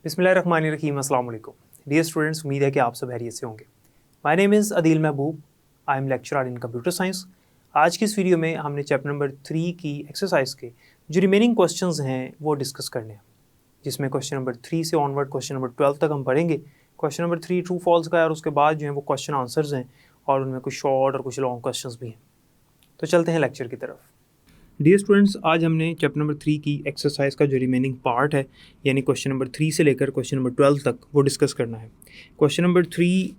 बिस्मिल्लाहिर्रहमानिर्रहीम, अस्सलाम वालेकुम। डियर स्टूडेंट्स, उम्मीद है कि आप सब खैरियत से होंगे। My name is Adeel Mehboob, I am lecturer in computer science. आज की इस वीडियो में हमने चैप्टर नंबर 3 की एक्सरसाइज के जो रिमेनिंग क्वेश्चंस हैं वो डिस्कस करने हैं, जिसमें क्वेश्चन नंबर 3 से ऑनवर्ड क्वेश्चन नंबर 12 तक हम पढ़ेंगे। क्वेश्चन नंबर 3 ट्रू फॉल्स का है और उसके बाद जो है वो क्वेश्चन आंसर्स हैं और उनमें कुछ शॉर्ट और कुछ लॉन्ग क्वेश्चंस भी हैं। तो चलते हैं लेक्चर की तरफ। डियर स्टूडेंट्स, आज हमने चैप्टर नंबर 3 की एक्सरसाइज का जो रिमेनिंग पार्ट है, यानी क्वेश्चन नंबर 3 से लेकर क्वेश्चन नंबर 12 तक, वो डिस्कस करना है। क्वेश्चन नंबर 3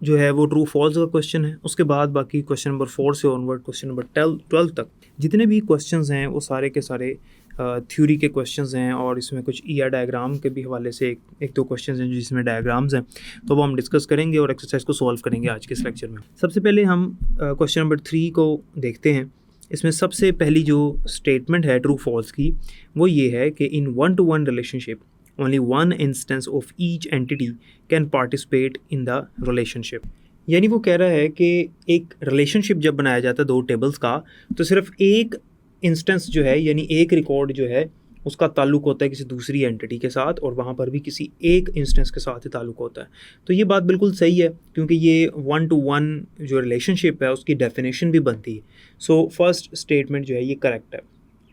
जो है वो ट्रू फॉल्स का क्वेश्चन है। उसके बाद बाकी क्वेश्चन नंबर 4 से ऑनवर्ड क्वेश्चन नंबर 12 तक जितने भी क्वेश्चंस हैं वो सारे के सारे थ्योरी के क्वेश्चंस हैं और इसमें कुछ ईआर डायग्राम के भी हवाले से एक दो क्वेश्चंस हैं जिसमें डायग्राम्स हैं, तो वो हम डिस्कस करेंगे और एक्सरसाइज को सॉल्व करेंगे आज के इस लेक्चर में। सबसे पहले हम क्वेश्चन नंबर 3 को देखते हैं। इसमें सबसे पहली जो स्टेटमेंट है ट्रू फॉल्स की वो ये है कि इन 1-to-1 relationship only one instance of each entity can participate in the relationship. यानी वो कह रहा है कि एक रिलेशनशिप जब बनाया जाता है दो टेबल्स का, तो सिर्फ एक इंस्टेंस जो है यानी एक रिकॉर्ड जो है उसका ताल्लुक होता है किसी दूसरी एंटिटी के साथ, और वहाँ पर भी किसी एक इंस्टेंस के साथ ही ताल्लुक होता है। तो ये बात बिल्कुल सही है क्योंकि ये 1-to-1 जो रिलेशनशिप है उसकी डेफिनेशन भी बनती है। सो फर्स्ट स्टेटमेंट जो है ये करेक्ट है।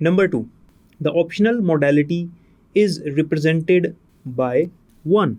Number 2, the optional modality is represented by 1।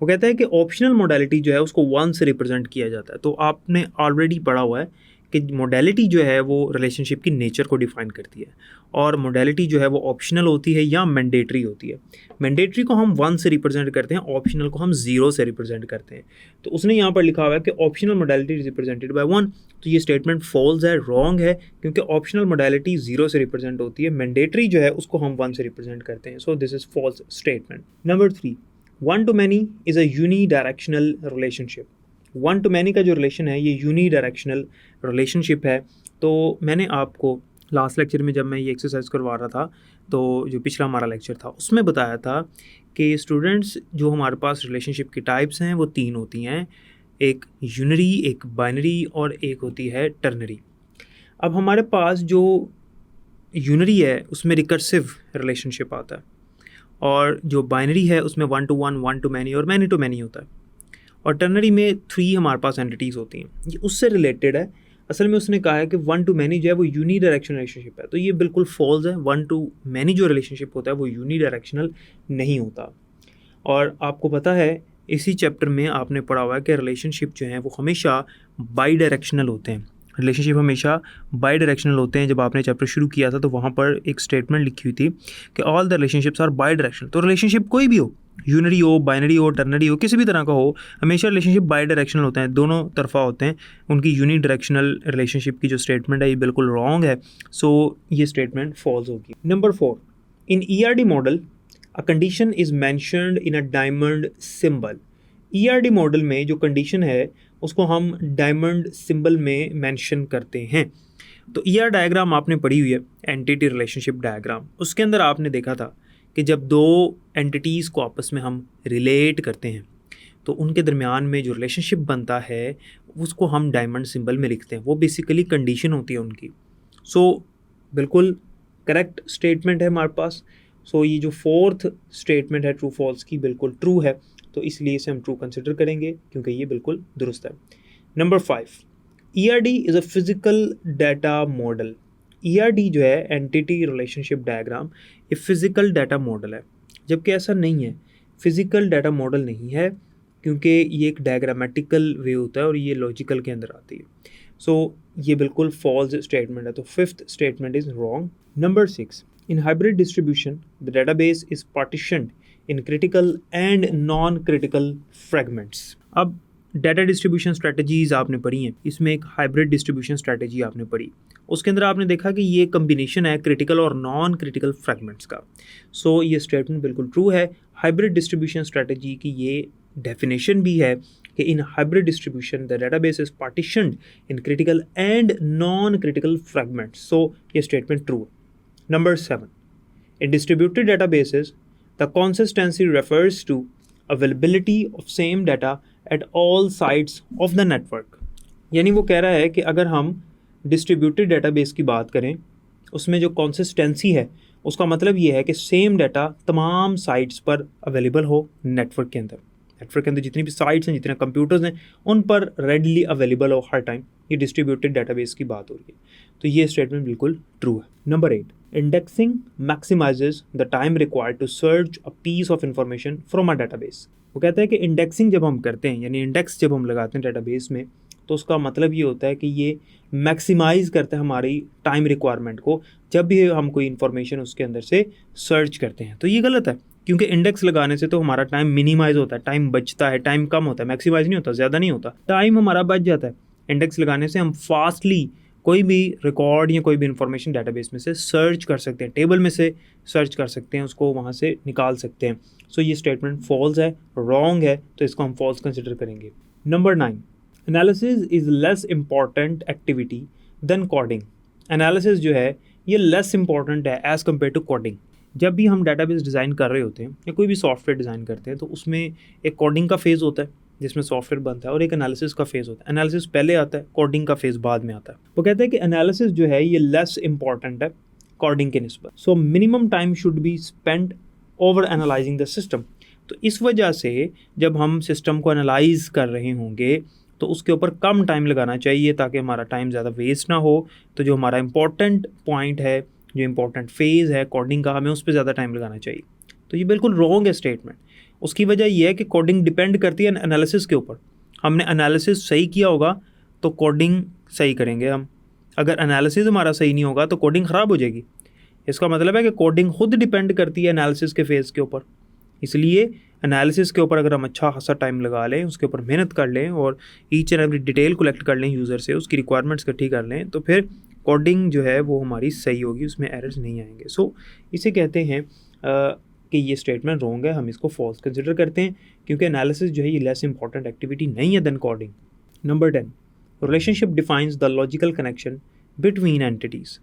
वो कहता है कि ऑप्शनल मोडालिटी जो है उसको 1 से रिप्रेजेंट किया जाता है। तो आपने ऑलरेडी पढ़ा हुआ है कि मोडालिटी जो है वो रिलेशनशिप की नेचर को डिफाइन करती है, और मोडालिटी जो है वो ऑप्शनल होती है या मैंडेटरी होती है। मैंडेटरी को हम 1 से रिप्रेजेंट करते हैं, ऑप्शनल को हम 0 से रिप्रेजेंट करते हैं। तो उसने यहाँ पर लिखा हुआ है कि optional modality is represented by 1। तो ये स्टेटमेंट फॉल्स है, रॉन्ग है, क्योंकि ऑप्शनल मोडालिटी 0 से रिप्रेजेंट होती है, मैंडेटरी जो है उसको हम 1 से रिप्रेजेंट करते हैं। So this is false statement. Number 3, 1-to-many is a unidirectional relationship. 1-to-many का जो रिलेशन है ये यूनिडायरेक्शनल रिलेशनशिप है। तो मैंने आपको लास्ट लेक्चर में जब मैं ये एक्सरसाइज करवा रहा था, तो जो पिछला हमारा लेक्चर था उसमें बताया था कि स्टूडेंट्स जो हमारे पास रिलेशनशिप की टाइप्स हैं वो 3 होती हैं, एक यूनरी, एक बाइनरी और एक होती है टर्नरी। अब हमारे पास जो यूनरी है उसमें रिकर्सिव रिलेशनशिप आता है, और जो बाइनरी है उसमें 1-to-1, 1-to-many और many-to-many होता है, और टर्नरी में 3 हमारे पास एंटिटीज़ होती हैं। ये उससे रिलेटेड है। असल में उसने कहा है कि 1-to-many जो है वो यूनिडायरेक्शनल रिलेशनशिप है, तो ये बिल्कुल फॉल्स है। 1-to-many जो रिलेशनशिप होता है वो यूनिडायरेक्शनल नहीं होता। और आपको पता है इसी चैप्टर में आपने पढ़ा हुआ है कि रिलेशनशिप जो हैं वो हमेशा बाई डायरेक्शनल होते हैं। रिलेशनशिप हमेशा बाई डायरेक्शनल होते हैं। जब आपने चैप्टर शुरू किया था तो वहाँ पर एक स्टेटमेंट लिखी हुई थी कि all the relationships are bidirectional. तो रिलेशनशिप कोई भी हो, यूनरी हो, बाइनरी हो, टर्नरी हो, किसी भी तरह का हो, हमेशा रिलेशनशिप बाई डायरेक्शनल होते हैं, दोनों तरफा होते हैं। उनकी यूनि डायरेक्शनल रिलेशनशिप की जो स्टेटमेंट है ये बिल्कुल रॉन्ग है। सो ये स्टेटमेंट फॉल्स होगी। Number 4, in ERD model a condition is mentioned in a diamond symbol. ERD model में जो कंडीशन है उसको हम डायमंड सिंबल में मेंशन करते हैं। तो ER डायग्राम आपने पढ़ी हुई है, एंटिटी रिलेशनशिप डायग्राम। उसके अंदर आपने देखा था कि जब दो एंटिटीज़ को आपस में हम रिलेट करते हैं तो उनके दरमियान में जो रिलेशनशिप बनता है उसको हम डायमंड सिंबल में लिखते हैं। वो बेसिकली कंडीशन होती है उनकी। सो बिल्कुल करेक्ट स्टेटमेंट है हमारे पास। सो ये जो 4th स्टेटमेंट है ट्रू फॉल्स की बिल्कुल ट्रू है, तो इसलिए इसे हम ट्रू कंसिडर करेंगे क्योंकि ये बिल्कुल दुरुस्त है। Number 5, ERD is a physical data model. ERD जो है एंटिटी रिलेशनशिप डायग्राम, ये फिज़िकल डाटा मॉडल है, जबकि ऐसा नहीं है। फिज़िकल डाटा मॉडल नहीं है क्योंकि ये एक डायग्रामेटिकल वे होता है और ये लॉजिकल के अंदर आती है। सो ये बिल्कुल फॉल्स स्टेटमेंट है, तो 5th statement is wrong. Number 6, in hybrid distribution the database is partitioned in critical and non critical fragments. अब डाटा डिस्ट्रीब्यूशन स्ट्रेटजीज़ आपने पढ़ी हैं, इसमें एक हाइब्रिड डिस्ट्रीब्यूशन स्ट्रेटजी आपने पढ़ी। उसके अंदर आपने देखा कि ये कम्बिनेशन है क्रिटिकल और नॉन क्रिटिकल फ्रेगमेंट्स का। सो ये स्टेटमेंट बिल्कुल ट्रू है। हाइब्रिड डिस्ट्रीब्यूशन स्ट्रेटजी की ये डेफिनेशन भी है कि in hybrid distribution the database is partitioned in critical and non critical fragments. So ये स्टेटमेंट ट्रू है। Number 7, in distributed databases the consistency refers to availability of same data at all sides of the network. यानी वो कह रहा है कि अगर हम डिस्ट्रीब्यूटेड डेटाबेस की बात करें उसमें जो कंसिस्टेंसी है उसका मतलब ये है कि सेम डाटा तमाम साइट्स पर अवेलेबल हो नेटवर्क के अंदर। नेटवर्क के अंदर जितनी भी साइट्स हैं, जितने कंप्यूटर्स हैं, उन पर रेडली अवेलेबल हो हर टाइम। ये डिस्ट्रीब्यूटेड डाटाबेस की बात हो रही है, तो ये स्टेटमेंट बिल्कुल ट्रू है। Number 8, indexing maximises the time required to search a piece of information from a database. वो कहता है कि इंडेक्सिंग जब हम करते हैं, यानी इंडेक्स जब हम लगाते हैं डाटाबेस में, तो उसका मतलब ये होता है कि ये मैक्सिमाइज़ करता है हमारी टाइम रिक्वायरमेंट को जब भी हम कोई इन्फॉर्मेशन उसके अंदर से सर्च करते हैं। तो ये गलत है, क्योंकि इंडेक्स लगाने से तो हमारा टाइम मिनिमाइज होता है, टाइम बचता है, टाइम कम होता है, मैक्सिमाइज नहीं होता, ज़्यादा नहीं होता, टाइम हमारा बच जाता है। इंडेक्स लगाने से हम फास्टली कोई भी रिकॉर्ड या कोई भी इंफॉर्मेशन डाटाबेस में से सर्च कर सकते हैं, टेबल में से सर्च कर सकते हैं, उसको वहाँ से निकाल सकते हैं। सो ये स्टेटमेंट फॉल्स है, रॉन्ग है, तो इसको हम फॉल्स कंसिडर करेंगे। Number 9, analysis is less important activity than coding. Analysis जो है ये लेस इंपॉर्टेंट है एज़ कम्पेयर टू कोडिंग। जब भी हम डाटाबेस डिज़ाइन कर रहे होते हैं या कोई भी सॉफ्टवेयर डिज़ाइन करते हैं, तो उसमें एक कोडिंग का फेज़ होता है जिसमें सॉफ्टवेयर बनता है, और एक एनालिसिस का फेज़ होता है। एनालिसिस पहले आता है, कोडिंग का फेज़ बाद में आता है। वो कहते हैं कि एनालिसिस जो है ये लेस इंपॉर्टेंट है कोडिंग के निस्बत। So minimum time should be spend over analysing the system. तो इस वजह से जब हम सिस्टम को एनालाइज कर रहे होंगे तो उसके ऊपर कम टाइम लगाना चाहिए, ताकि हमारा टाइम ज़्यादा वेस्ट ना हो। तो जो हमारा इंपॉर्टेंट पॉइंट है, जो इंपॉर्टेंट फेज़ है कोडिंग का, हमें उस पर ज़्यादा टाइम लगाना चाहिए। तो ये बिल्कुल रॉन्ग है स्टेटमेंट। उसकी वजह यह है कि कोडिंग डिपेंड करती है एनालिसिस के ऊपर। हमने एनालिसिस सही किया होगा तो कोडिंग सही करेंगे हम। अगर एनालिसिस हमारा सही नहीं होगा तो कोडिंग ख़राब हो जाएगी। इसका मतलब है कि कोडिंग खुद डिपेंड करती है एनालिसिस के फेज़ के ऊपर। इसलिए एनालिसिस के ऊपर अगर हम अच्छा खासा टाइम लगा लें, उसके ऊपर मेहनत कर लें और each and every detail collect कर लें यूज़र से, उसकी रिक्वायरमेंट्स इकट्ठी कर लें, तो फिर कोडिंग जो है वो हमारी सही होगी, उसमें एरर्स नहीं आएंगे। सो इसे कहते हैं कि ये स्टेटमेंट रॉन्ग है, हम इसको फॉल्स कंसिडर करते हैं, क्योंकि एनालिसिस जो है ये लेस इंपॉर्टेंट एक्टिविटी नहीं है than coding. Number 10, relationship defines the logical connection between entities.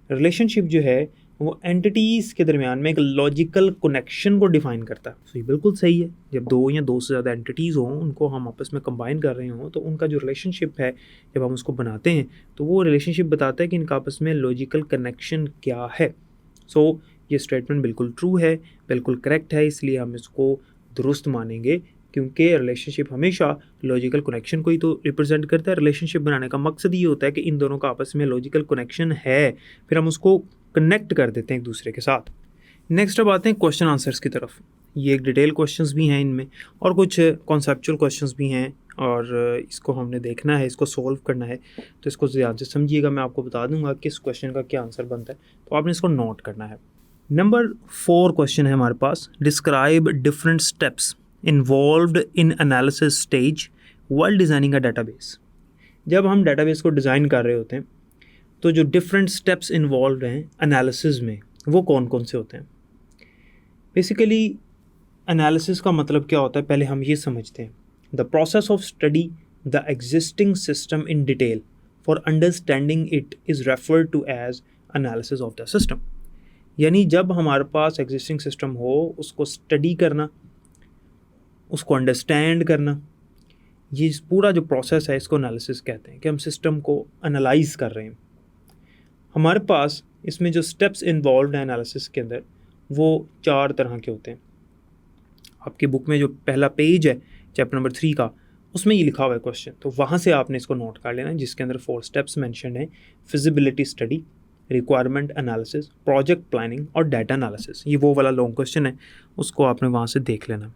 Relationship जो है वो एंटिटीज़ के दरमियान में एक लॉजिकल कनेक्शन को डिफाइन करता है। तो ये बिल्कुल सही है। जब दो या दो से ज़्यादा एंटिटीज़ हों, उनको हम आपस में कंबाइन कर रहे हों, तो उनका जो रिलेशनशिप है जब हम उसको बनाते हैं तो वो रिलेशनशिप बताता है कि इनका आपस में लॉजिकल कनेक्शन क्या है। सो ये स्टेटमेंट बिल्कुल ट्रू है, बिल्कुल करेक्ट है, इसलिए हम इसको दुरुस्त मानेंगे, क्योंकि रिलेशनशिप हमेशा लॉजिकल कनेक्शन को ही तो रिप्रेजेंट करता है। रिलेशनशिप बनाने का मकसद ये होता है कि इन दोनों का आपस में लॉजिकल कनेक्शन है, फिर हम उसको कनेक्ट कर देते हैं एक दूसरे के साथ। नेक्स्ट अब आते हैं क्वेश्चन आंसर्स की तरफ। ये एक डिटेल क्वेश्चंस भी हैं इनमें और कुछ कॉन्सेप्चुअल क्वेश्चंस भी हैं, और इसको हमने देखना है, इसको सॉल्व करना है। तो इसको ध्यान से समझिएगा, मैं आपको बता दूंगा किस क्वेश्चन का क्या आंसर बनता है, तो आपने इसको नोट करना है। नंबर 4 क्वेश्चन है हमारे पास, describe different steps involved in analysis stage while designing a database. जब हम डाटाबेस को डिज़ाइन कर रहे होते हैं तो जो डिफरेंट स्टेप्स इन्वॉल्व हैं एनालिसिस में, वो कौन कौन से होते हैं। बेसिकली एनालिसिस का मतलब क्या होता है, पहले हम ये समझते हैं। The process of study the existing system in detail for understanding it is referred to as analysis of the system. यानी जब हमारे पास एग्जिस्टिंग सिस्टम हो, उसको स्टडी करना, उसको अंडरस्टैंड करना, ये पूरा जो प्रोसेस है इसको एनालिसिस कहते हैं, कि हम सिस्टम को एनालाइज कर रहे हैं। हमारे पास इसमें जो स्टेप्स इन्वॉल्व हैं एनालिसिस के अंदर, वो 4 तरह के होते हैं। आपकी बुक में जो पहला पेज है चैप्टर नंबर 3 का, उसमें ये लिखा हुआ है क्वेश्चन, तो वहाँ से आपने इसको नोट कर लेना, जिसके अंदर 4 स्टेप्स मेंशन है। Feasibility study, requirement analysis, project planning और डाटा एनालिसिस। ये वो वाला लॉन्ग क्वेश्चन है, उसको आपने वहाँ से देख लेना।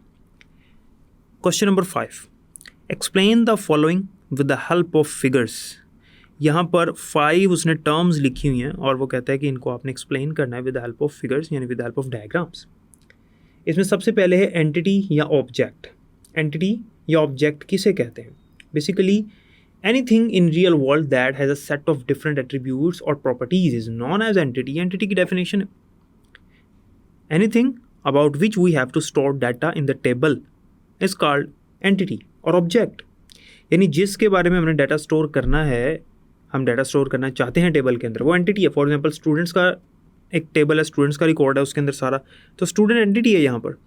Question number 5, explain the following with the help of figures. यहाँ पर 5 उसने टर्म्स लिखी हुई हैं और वो कहता है कि इनको आपने एक्सप्लेन करना है with the help of figures, यानी with the help of diagrams. इसमें सबसे पहले है एंटिटी या ऑब्जेक्ट। एंटिटी या ऑब्जेक्ट किसे कहते हैं? Basically anything in real world that has a set of different attributes और properties is known as entity. Entity की डेफिनेशन है anything about which we have to store data in the table is called entity और object. यानी जिसके बारे में हमने data store करना है, हम डाटा स्टोर करना चाहते हैं टेबल के अंदर, वो एंटिटी है। फॉर एग्जांपल स्टूडेंट्स का एक टेबल है, स्टूडेंट्स का रिकॉर्ड है उसके अंदर सारा, तो स्टूडेंट एंटिटी है यहाँ पर।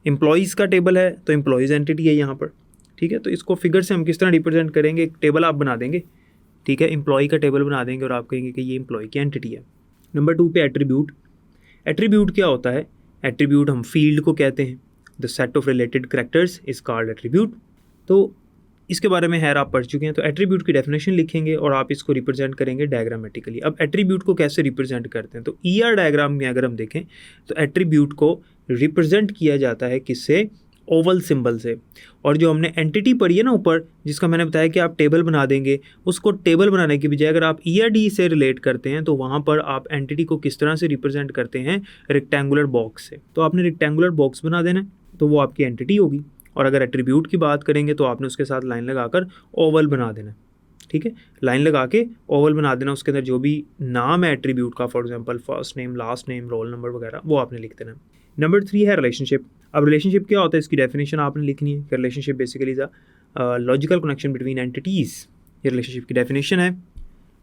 एम्प्लॉयज़ का टेबल है तो एम्प्लॉयज़ एंटिटी है यहाँ पर, ठीक है। तो इसको फिगर से हम किस तरह रिप्रेजेंट करेंगे, एक टेबल आप बना देंगे, ठीक है, एम्प्लॉय का टेबल बना देंगे और आप कहेंगे कि ये एम्प्लॉय की एंटिटी है। नंबर 2 पे एट्रीब्यूट। एट्रीब्यूट क्या होता है? एट्रीब्यूट हम फील्ड को कहते हैं। The set of related characters is called attribute. तो इसके बारे में आप पढ़ चुके हैं। तो एट्रीब्यूट की डेफिनेशन लिखेंगे और आप इसको रिप्रेजेंट करेंगे डायग्रामेटिकली। अब एट्रीब्यूट को कैसे रिप्रेजेंट करते हैं? तो ER डायग्राम में अगर हम देखें तो एट्रीब्यूट को रिप्रेजेंट किया जाता है किससे? ओवल सिंबल से। और जो हमने एंटिटी पढ़ी है ना ऊपर, जिसका मैंने बताया कि आप टेबल बना देंगे, उसको टेबल बनाने की बजाय अगर आप ERD से रिलेट करते हैं तो वहाँ पर आप एंटिटी को किस तरह से रिप्रेजेंट करते हैं? रेक्टेंगुलर बॉक्स से। तो आपने रेक्टेंगुलर बॉक्स बना देना है, तो वो आपकी एंटिटी होगी। और अगर एट्रीब्यूट की बात करेंगे तो आपने उसके साथ लाइन लगाकर ओवल बना देना, ठीक है। लाइन लगा के ओवल बना देना, उसके अंदर जो भी नाम है एट्रीब्यूट का, for example first name, last name, roll number वगैरह, वो आपने लिख देना। नंबर 3 है रिलेशनशिप। अब रिलेशनशिप क्या होता है, इसकी डेफिनेशन आपने लिखनी है कि relationship basically is a logical connection between entities. ये रिलेशनशिप की डेफिनेशन है।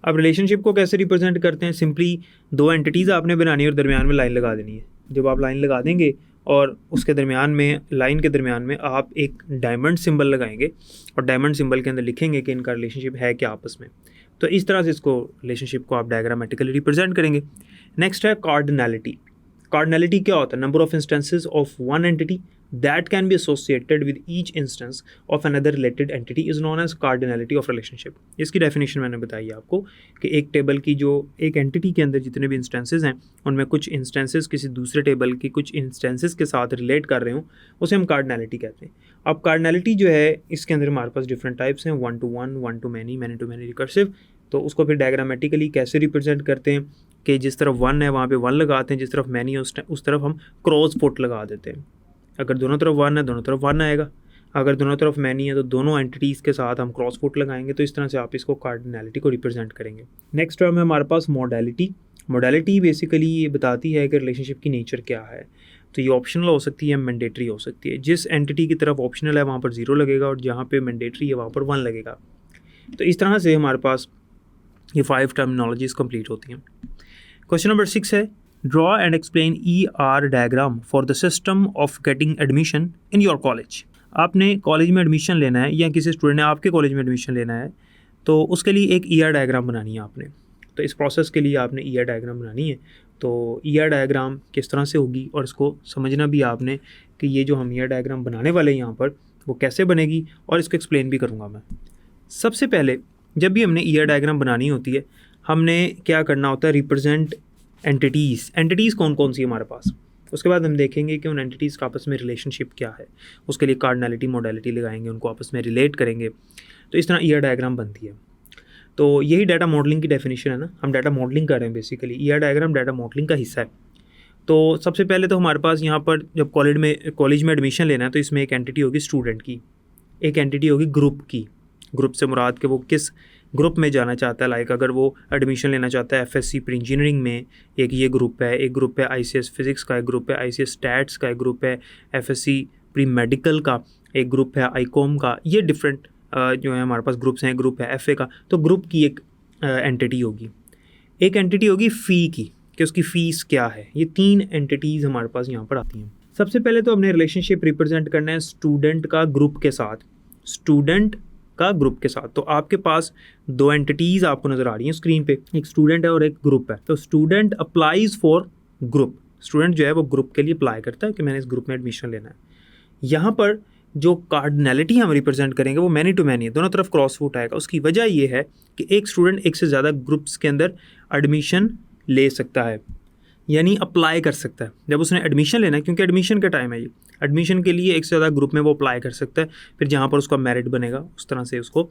अब रिलेशनशिप को कैसे रिप्रेजेंट करते हैं? सिंपली 2 एंटिटीज़ आपने बनानी है और दरमियान में लाइन लगा देनी है। जब आप लाइन लगा देंगे और उसके दरमियान में, लाइन के दरमियान में आप एक डायमंड सिंबल लगाएंगे और डायमंड सिंबल के अंदर लिखेंगे कि इनका रिलेशनशिप है क्या आपस में। तो इस तरह से इसको रिलेशनशिप को आप डायग्रामेटिकली रिप्रेजेंट करेंगे। नेक्स्ट है कार्डिनैलिटी। कार्डिनैलिटी क्या होता है? Number of instances of one entity that can be associated with each instance of another related entity is known as cardinality of relationship. इसकी डेफिनेशन मैंने बताई है आपको कि एक टेबल की जो एक एंटिटी के अंदर जितने भी इंस्टेंसेस हैं, उनमें कुछ इंस्टेंसेस किसी दूसरे टेबल की कुछ इंस्टेंसेस के साथ रिलेट कर रहे हों, उसे हम कार्डिनैलिटी कहते हैं। अब कार्डिनैलिटी जो है, इसके अंदर हमारे पास डिफरेंट टाइप्स हैं, 1 to 1, 1 to many, many to many, recursive. तो उसको फिर डायग्रामेटिकली कैसे रिप्रेजेंट करते हैं कि जिस तरफ 1 है वहाँ पे 1 लगाते हैं, जिस तरफ मैनी है उस तरफ हम क्रॉस फुट लगा देते हैं। अगर दोनों तरफ 1 है, दोनों तरफ 1 आएगा। अगर दोनों तरफ मैनी है तो दोनों एंटिटीज़ के साथ हम क्रॉस फुट लगाएंगे। तो इस तरह से आप इसको कार्डिनैलिटी को रिप्रेजेंट करेंगे। नेक्स्ट टर्म है हमारे पास मॉडलिटी। मॉडलिटी बेसिकली ये बताती है कि रिलेशनशिप की नेचर क्या है। तो ये ऑप्शनल हो सकती है, मैंडेटरी हो सकती है। जिस एंटिटी की तरफ ऑप्शनल है वहाँ पर 0 लगेगा और जहाँ पे मैंडेटरी है वहाँ पर 1 लगेगा। तो इस तरह से हमारे पास ये 5 टर्मिनोलॉजीज़ कंप्लीट होती हैं। क्वेश्चन नंबर 6 है, draw and explain ER diagram for the system of getting admission in your college. आपने कॉलेज में एडमिशन लेना है या किसी स्टूडेंट ने आपके कॉलेज में एडमिशन लेना है, तो उसके लिए एक ER डायग्राम बनानी है आपने। तो इस प्रोसेस के लिए आपने ER डायग्राम बनानी है। तो ER डायग्राम किस तरह से होगी और इसको समझना भी आपने कि ये जो हम ER डायग्राम बनाने वाले हैं यहाँ पर वो कैसे बनेगी, और इसको एक्सप्लेन भी करूँगा मैं। सबसे पहले जब भी हमने ER डायग्राम बनानी होती है, हमने क्या करना होता है? Represent entities. एंटिटीज़ कौन कौन सी है हमारे पास, उसके बाद हम देखेंगे कि उन एंटिटीज़ का आपस में रिलेशनशिप क्या है। उसके लिए कार्डिनैलिटी, मॉडलिटी लगाएंगे, उनको आपस में रिलेट करेंगे। तो इस तरह ER डायग्राम बनती है। तो यही डाटा मॉडलिंग की डेफिनेशन है ना, हम डाटा मॉडलिंग कर रहे हैं basically. ER diagram data modelling का हिस्सा है। तो सबसे पहले तो हमारे पास यहाँ पर जब कॉलेज में एडमिशन लेना है तो इसमें एक एंटिटी होगी स्टूडेंट की, एक एंटिटी होगी ग्रुप की। ग्रुप से मुराद कि वो किस ग्रुप में जाना चाहता है। लाइक अगर वो एडमिशन लेना चाहता है FSC प्री इंजीनियरिंग में, एक ये ग्रुप है। एक ग्रुप है ICS फिज़िक्स का, एक ग्रुप है ICS स्टैट्स का, एक ग्रुप है FSC प्री मेडिकल का, एक ग्रुप है ICOM का। ये डिफरेंट जो है हमारे पास ग्रुप्स हैं। ग्रुप है FA का। तो ग्रुप की एक एंटिटी होगी। एक एंटिटी होगी फ़ी की, कि उसकी फ़ीस क्या है। ये 3 एंटिटीज़ हमारे पास यहाँ पर आती हैं। सबसे पहले तो हमने रिलेशनशिप रिप्रेजेंट करना है स्टूडेंट का ग्रुप के साथ, स्टूडेंट का ग्रुप के साथ। तो आपके पास 2 एंटिटीज़ आपको नज़र आ रही हैं स्क्रीन पे, एक स्टूडेंट है और एक ग्रुप है। तो student applies for group, student जो है वो ग्रुप के लिए अप्लाई करता है कि मैंने इस ग्रुप में एडमिशन लेना है। यहाँ पर जो कार्डिनैलिटी हम रिप्रेजेंट करेंगे वो मैनी टू मैनी है, दोनों तरफ क्रॉस फुट आएगा। उसकी वजह ये है कि एक स्टूडेंट एक से ज़्यादा ग्रुप्स के अंदर एडमिशन ले सकता है, यानी अप्लाई कर सकता है जब उसने एडमिशन लेना है, क्योंकि एडमिशन का टाइम है। ये एडमिशन के लिए एक से ज़्यादा ग्रुप में वो अप्लाई कर सकता है। फिर जहाँ पर उसका मेरिट बनेगा उस तरह से उसको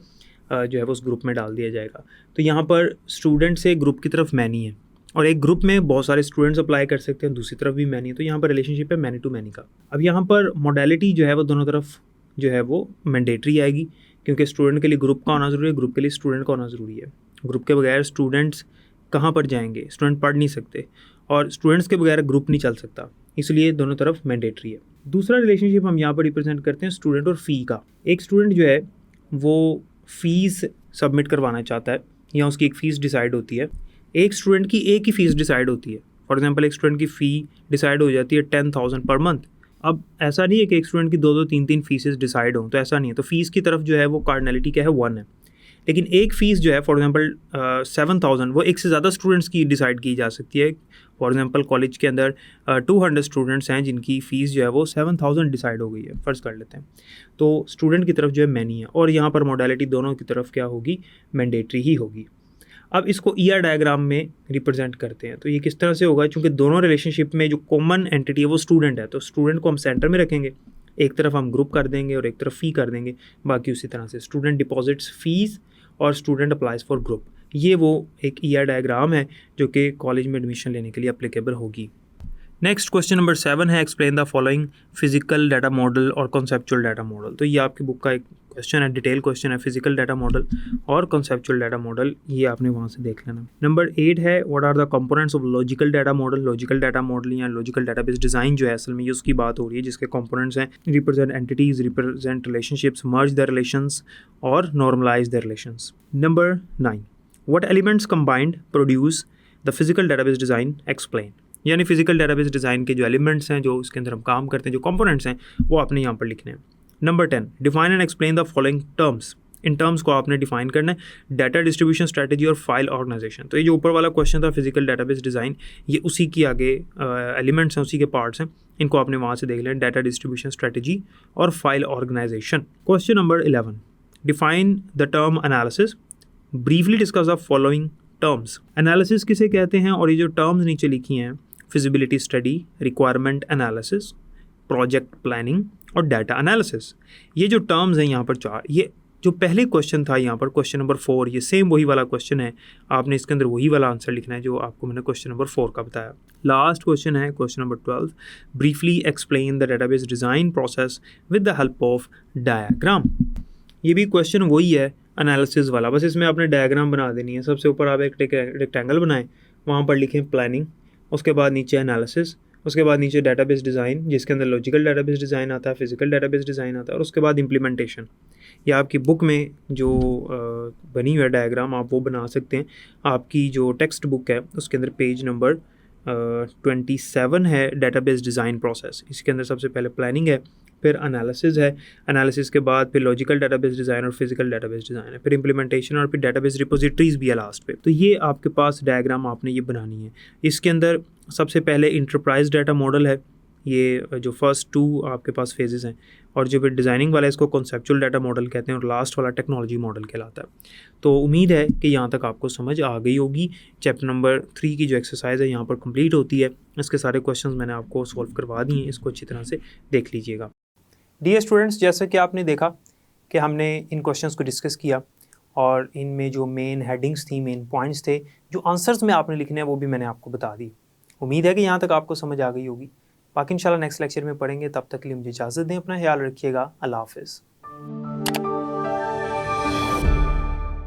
जो है वो उस ग्रुप में डाल दिया जाएगा। तो यहाँ पर स्टूडेंट से ग्रुप की तरफ मैनी है और एक ग्रुप में बहुत सारे स्टूडेंट्स अप्लाई कर सकते हैं, दूसरी तरफ भी मैनी है। तो यहाँ पर रिलेशनशिप है मैनी टू मैनी का। अब यहाँ पर मॉडलिटी जो है वो दोनों तरफ जो है वो मैंडेटरी आएगी, क्योंकि स्टूडेंट के लिए ग्रुप का होना ज़रूरी है, ग्रुप के लिए स्टूडेंट का होना ज़रूरी है। ग्रुप के बगैर स्टूडेंट्स कहाँ पर जाएंगे, स्टूडेंट पढ़ नहीं सकते, और स्टूडेंट्स के बगैर ग्रुप नहीं चल सकता, इसलिए दोनों तरफ मैंडेटरी है। दूसरा रिलेशनशिप हम यहाँ पर रिप्रेजेंट करते हैं स्टूडेंट और फ़ी का। एक स्टूडेंट जो है वो फ़ीस सबमिट करवाना चाहता है या उसकी एक फ़ीस डिसाइड होती है। एक स्टूडेंट की एक ही फ़ीस डिसाइड होती है। फॉर एग्जांपल एक स्टूडेंट की फ़ी डिसाइड हो जाती है 10,000 पर मंथ। अब ऐसा नहीं है कि एक स्टूडेंट की 2-2 3-3 फीसेस डिसाइड हों, तो ऐसा नहीं है। तो फ़ीस की तरफ जो है वो कार्डिनैलिटी क्या है 1 है। लेकिन एक फ़ीस जो है फॉर एग्जांपल 7,000 वो एक से ज़्यादा स्टूडेंट्स की डिसाइड की जा सकती है। फॉर एग्जांपल कॉलेज के अंदर 200 स्टूडेंट्स हैं जिनकी फ़ीस जो है वो 7,000 डिसाइड हो गई है, फ़र्ज़ कर लेते हैं। तो स्टूडेंट की तरफ जो है मैनी है, और यहाँ पर मॉडलिटी दोनों की तरफ क्या होगी, मैंडेटरी ही होगी। अब इसको ईआर डायग्राम में रिप्रेजेंट करते हैं, तो ये किस तरह से होगा, चूँकि दोनों रिलेशनशिप में जो कॉमन एंटिटी है वो स्टूडेंट है, तो स्टूडेंट को हम सेंटर में रखेंगे, एक तरफ हम ग्रुप कर देंगे और एक तरफ फ़ी कर देंगे, बाकी उसी तरह से स्टूडेंट डिपॉजिट्स फ़ीस और स्टूडेंट अप्लाइज फॉर ग्रुप। ये वो एक ईआर डायग्राम है जो कि कॉलेज में एडमिशन लेने के लिए अप्लीकेबल होगी। नेक्स्ट क्वेश्चन नंबर 7 है, explain the following physical data model और कॉन्सेप्चुअल डाटा मॉडल। तो ये आपकी बुक का एक क्वेश्चन है, डिटेल क्वेश्चन है, फिजिकल डाटा मॉडल और कॉन्सेप्चुअल डाटा मॉडल, ये आपने वहाँ से देख लेना। नंबर 8 है, what are the components of logical data model. Logical data model या लॉजिकल डाटाबेस डिज़ाइन जो है असल में ये उसकी बात हो रही है जिसके कंपोनेंट्स हैं, represent entities, represent relationships, merge the relations और normalise the relations. Number 9, what elements combined produce the physical database design, explain. यानी फिजिकल डाटाबेस डिज़ाइन के जो एलिमेंट्स हैं, जो उसके अंदर हम काम करते हैं, जो कंपोनेंट्स हैं, वो आपने यहाँ पर लिखने हैं। Number 10, define and explain the following terms. In terms को आपने डिफाइन करना है, डाटा डिस्ट्रीब्यूशन स्ट्रेटजी और फाइल ऑर्गेनाइजेशन। तो ये जो ऊपर वाला क्वेश्चन था फिजिकल डाटाबेस डिज़ाइन, ये उसी की आगे एलिमेंट्स हैं, उसी के पार्ट्स हैं, इनको आपने वहाँ से देख लें, डाटा डिस्ट्रीब्यूशन स्ट्रेटजी और file organisation. Question number 11, define the term analysis, briefly discuss the following terms. Analysis किसे कहते हैं, और ये जो टर्म्स नीचे लिखी हैं, feasibility study, requirement analysis, project planning और डाटा एनालिसिस, ये जो टर्म्स हैं यहाँ पर चार, ये जो पहले क्वेश्चन था यहाँ पर क्वेश्चन नंबर 4, ये सेम वही वाला क्वेश्चन है, आपने इसके अंदर वही वाला आंसर लिखना है जो आपको मैंने क्वेश्चन नंबर 4 का बताया। लास्ट क्वेश्चन है question number 12, briefly explain the database design process with the help of diagram. ये भी क्वेश्चन वही है एनालिसिस वाला, बस इसमें आपने डायग्राम बना देनी है। सबसे ऊपर आप एक रेक्टेंगल बनाएं, वहाँ पर लिखें प्लानिंग, उसके बाद नीचे एनालिसिस, उसके बाद नीचे डाटाबेस डिज़ाइन जिसके अंदर लॉजिकल डाटाबेस डिज़ाइन आता है, फिजिकल डाटाबेस डिज़ाइन आता है, और उसके बाद इम्प्लीमेंटेशन। या आपकी बुक में जो बनी हुई है डायग्राम, आप वो बना सकते हैं। आपकी जो टेक्स्ट बुक है उसके अंदर पेज नंबर 27 है, डाटाबेस डिज़ाइन प्रोसेस। इसके अंदर सबसे पहले प्लानिंग है, फिर एनालिसिस है, एनालिसिस के बाद फिर लॉजिकल डाटाबेस डिज़ाइन और फिजिकल डाटाबेस डिज़ाइन है, फिर इम्प्लीमेंटेशन और फिर डाटाबेस रिपोजिटरीज भी है लास्ट पे। तो ये आपके पास डायग्राम आपने ये बनानी है। इसके अंदर सबसे पहले इंटरप्राइज डाटा मॉडल है, ये जो फर्स्ट 2 आपके पास फेजेस हैं, और जो फिर डिज़ाइनिंग वाला है इसको कॉन्सेप्चुअल डाटा मॉडल कहते हैं, और लास्ट वाला टेक्नोलॉजी मॉडल कहलाता है। तो उम्मीद है कि यहाँ तक आपको समझ आ गई होगी। चैप्टर नंबर 3 की जो एक्सरसाइज है यहाँ पर कंप्लीट होती है। इसके सारे क्वेश्चंस मैंने आपको सॉल्व करवा दिए हैं, इसको अच्छी तरह से देख लीजिएगा। डियर स्टूडेंट्स, जैसे कि आपने देखा कि हमने इन क्वेश्चंस को डिस्कस किया और इनमें जो मेन हेडिंग्स थी, मेन पॉइंट्स थे, जो आंसर्स में आपने लिखने हैं वो भी मैंने आपको बता दी। उम्मीद है कि यहाँ तक आपको समझ आ गई होगी। बाकी इंशाल्लाह नेक्स्ट लेक्चर में पढ़ेंगे, तब तक के लिए मुझे इजाज़त दें, अपना ख्याल रखिएगा। अल्लाह हाफ़िज़।